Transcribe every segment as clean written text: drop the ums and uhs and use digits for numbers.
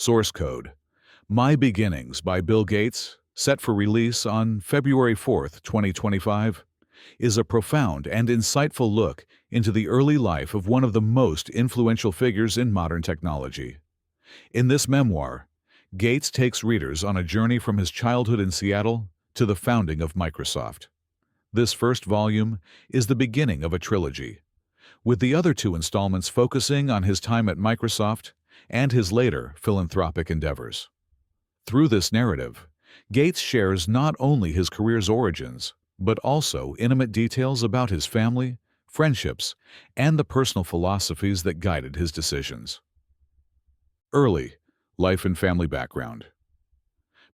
Source code: My Beginnings by Bill Gates, set for release on February 4th, 2025, is a profound and insightful look into the early life of one of the most influential figures in modern technology. In this memoir, Gates takes readers on a journey from his childhood in Seattle to the founding of Microsoft. This first volume is the beginning of a trilogy, with the other two installments focusing on his time at Microsoft and his later philanthropic endeavors. Through this narrative, Gates shares not only his career's origins, but also intimate details about his family, friendships, and the personal philosophies that guided his decisions. Early life and family background.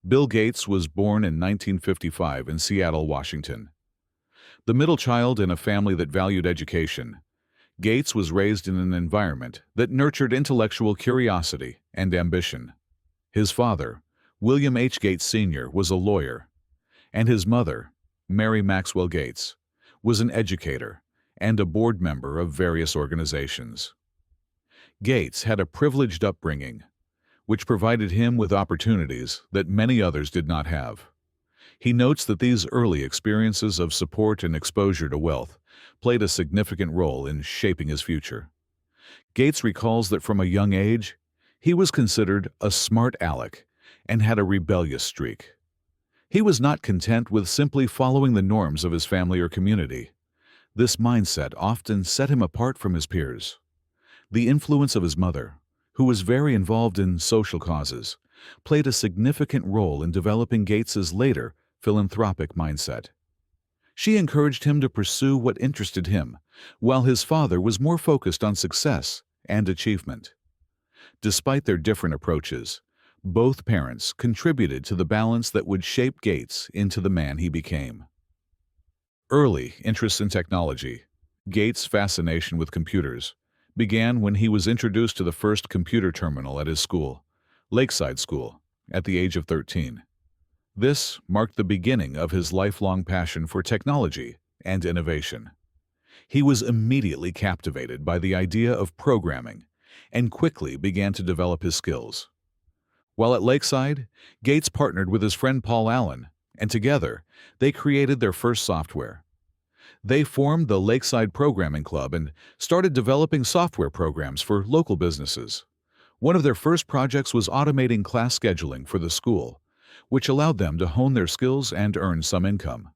Bill Gates was born in 1955 in Seattle, Washington. The middle child in a family that valued education, Gates was raised in an environment that nurtured intellectual curiosity and ambition. His father, William H. Gates Sr., was a lawyer, and his mother, Mary Maxwell Gates, was an educator and a board member of various organizations. Gates had a privileged upbringing, which provided him with opportunities that many others did not have. He notes that these early experiences of support and exposure to wealth played a significant role in shaping his future. Gates recalls that from a young age, he was considered a smart aleck and had a rebellious streak. He was not content with simply following the norms of his family or community. This mindset often set him apart from his peers. The influence of his mother, who was very involved in social causes, played a significant role in developing Gates's later philanthropic mindset. She encouraged him to pursue what interested him, while his father was more focused on success and achievement. Despite their different approaches, both parents contributed to the balance that would shape Gates into the man he became. Early interest in technology. Gates' fascination with computers began when he was introduced to the first computer terminal at his school, Lakeside School, at the age of 13. This marked the beginning of his lifelong passion for technology and innovation. He was immediately captivated by the idea of programming and quickly began to develop his skills. While at Lakeside, Gates partnered with his friend Paul Allen, and together they created their first software. They formed the Lakeside Programming Club and started developing software programs for local businesses. One of their first projects was automating class scheduling for the school, which allowed them to hone their skills and earn some income.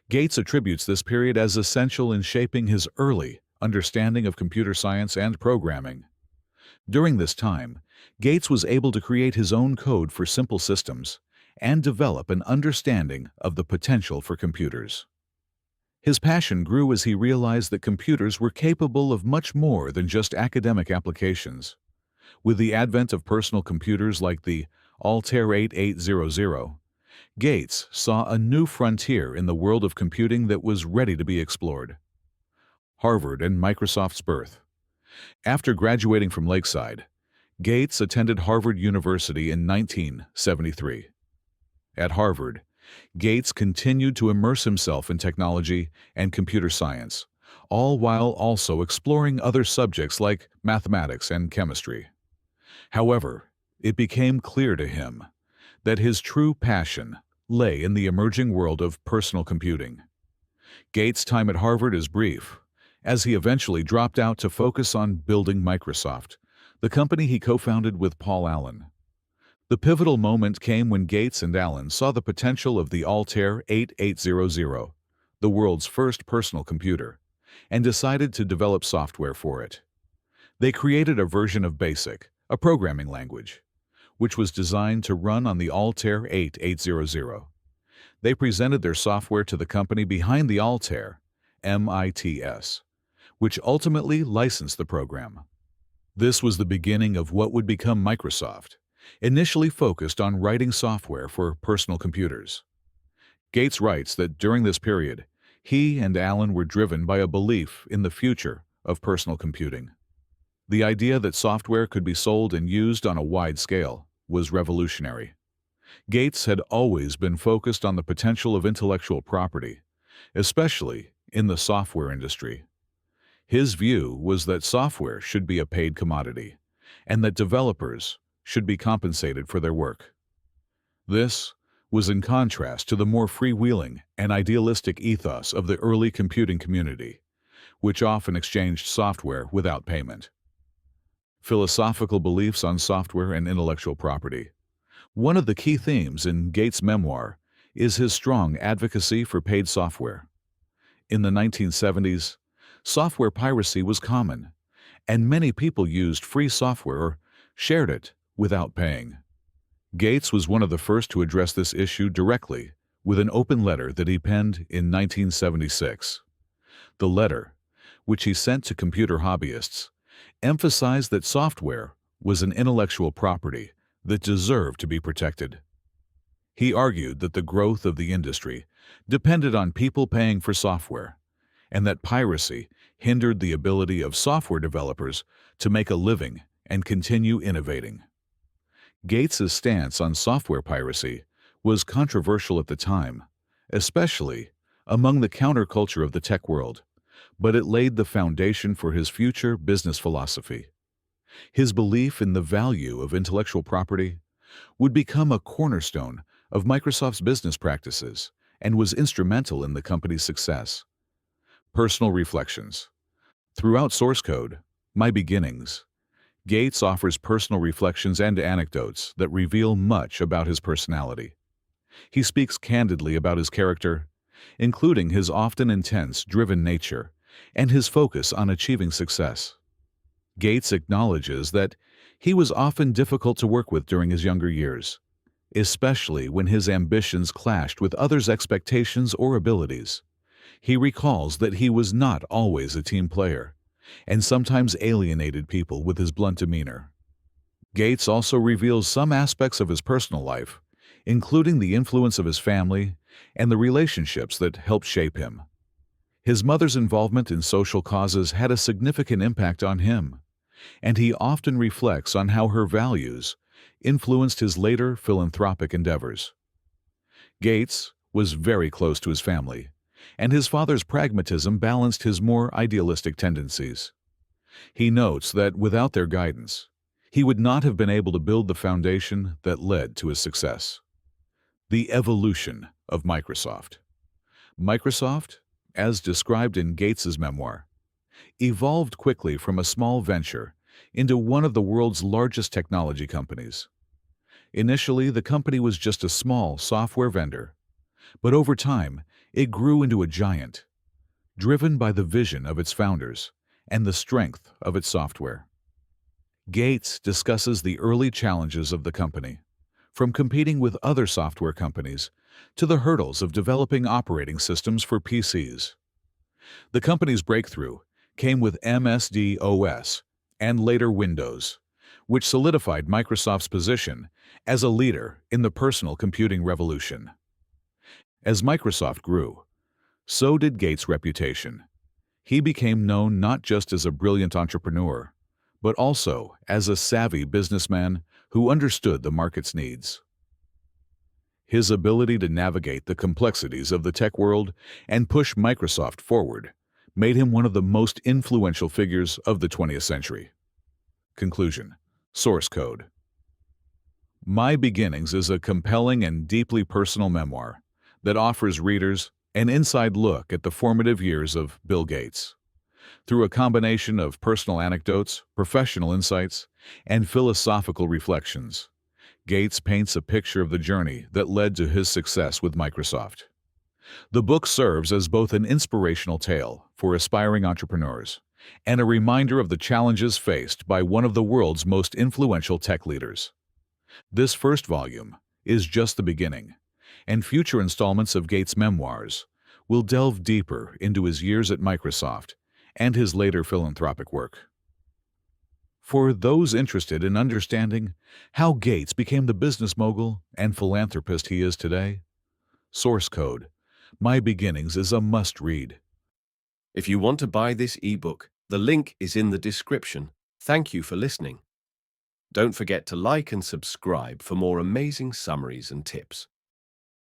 Gates attributes this period as essential in shaping his early understanding of computer science and programming. During this time, Gates was able to create his own code for simple systems and develop an understanding of the potential for computers. His passion grew as he realized that computers were capable of much more than just academic applications. With the advent of personal computers like the Altair 8800, Gates saw a new frontier in the world of computing that was ready to be explored. Harvard and Microsoft's birth. After graduating from Lakeside, Gates attended Harvard University in 1973. At Harvard, Gates continued to immerse himself in technology and computer science, all while also exploring other subjects like mathematics and chemistry. However, it became clear to him that his true passion lay in the emerging world of personal computing. Gates' time at Harvard is brief, as he eventually dropped out to focus on building Microsoft, the company he co-founded with Paul Allen. The pivotal moment came when Gates and Allen saw the potential of the Altair 8800, the world's first personal computer, and decided to develop software for it. They created a version of BASIC, a programming language, which was designed to run on the Altair 8800. They presented their software to the company behind the Altair, MITS, which ultimately licensed the program. This was the beginning of what would become Microsoft, initially focused on writing software for personal computers. Gates writes that during this period, he and Allen were driven by a belief in the future of personal computing. The idea that software could be sold and used on a wide scale was revolutionary. Gates had always been focused on the potential of intellectual property, especially in the software industry. His view was that software should be a paid commodity, and that developers should be compensated for their work. This was in contrast to the more freewheeling and idealistic ethos of the early computing community, which often exchanged software without payment. Philosophical beliefs on software and intellectual property. One of the key themes in Gates' memoir is his strong advocacy for paid software. In the 1970s, software piracy was common, and many people used free software or shared it without paying. Gates was one of the first to address this issue directly with an open letter that he penned in 1976. The letter, which he sent to computer hobbyists, emphasized that software was an intellectual property that deserved to be protected. He argued that the growth of the industry depended on people paying for software, and that piracy hindered the ability of software developers to make a living and continue innovating. Gates's stance on software piracy was controversial at the time, especially among the counterculture of the tech world, but it laid the foundation for his future business philosophy. His belief in the value of intellectual property would become a cornerstone of Microsoft's business practices and was instrumental in the company's success. Personal reflections. Throughout source code, My Beginnings, Gates offers personal reflections and anecdotes that reveal much about his personality. He speaks candidly about his character, including his often intense, driven nature and his focus on achieving success. Gates acknowledges that he was often difficult to work with during his younger years, especially when his ambitions clashed with others' expectations or abilities. He recalls that he was not always a team player, and sometimes alienated people with his blunt demeanor. Gates also reveals some aspects of his personal life, including the influence of his family and the relationships that helped shape him. His mother's involvement in social causes had a significant impact on him, and he often reflects on how her values influenced his later philanthropic endeavors. Gates was very close to his family, and his father's pragmatism balanced his more idealistic tendencies. He notes that without their guidance, he would not have been able to build the foundation that led to his success. The evolution of Microsoft. Microsoft, as described in Gates's memoir, evolved quickly from a small venture into one of the world's largest technology companies. Initially, the company was just a small software vendor, but over time, it grew into a giant, driven by the vision of its founders and the strength of its software. Gates discusses the early challenges of the company, from competing with other software companies to the hurdles of developing operating systems for PCs. The company's breakthrough came with MS-DOS and later Windows, which solidified Microsoft's position as a leader in the personal computing revolution. As Microsoft grew, so did Gates' reputation. He became known not just as a brilliant entrepreneur, but also as a savvy businessman who understood the market's needs. His ability to navigate the complexities of the tech world and push Microsoft forward made him one of the most influential figures of the 20th century. Conclusion. Source code. My Beginnings is a compelling and deeply personal memoir that offers readers an inside look at the formative years of Bill Gates. Through a combination of personal anecdotes, professional insights, and philosophical reflections, Gates paints a picture of the journey that led to his success with Microsoft. The book serves as both an inspirational tale for aspiring entrepreneurs and a reminder of the challenges faced by one of the world's most influential tech leaders. This first volume is just the beginning, and future installments of Gates' memoirs will delve deeper into his years at Microsoft and his later philanthropic work. For those interested in understanding how Gates became the business mogul and philanthropist he is today, source code, My Beginnings is a must-read. If you want to buy this ebook, the link is in the description. Thank you for listening. Don't forget to like and subscribe for more amazing summaries and tips.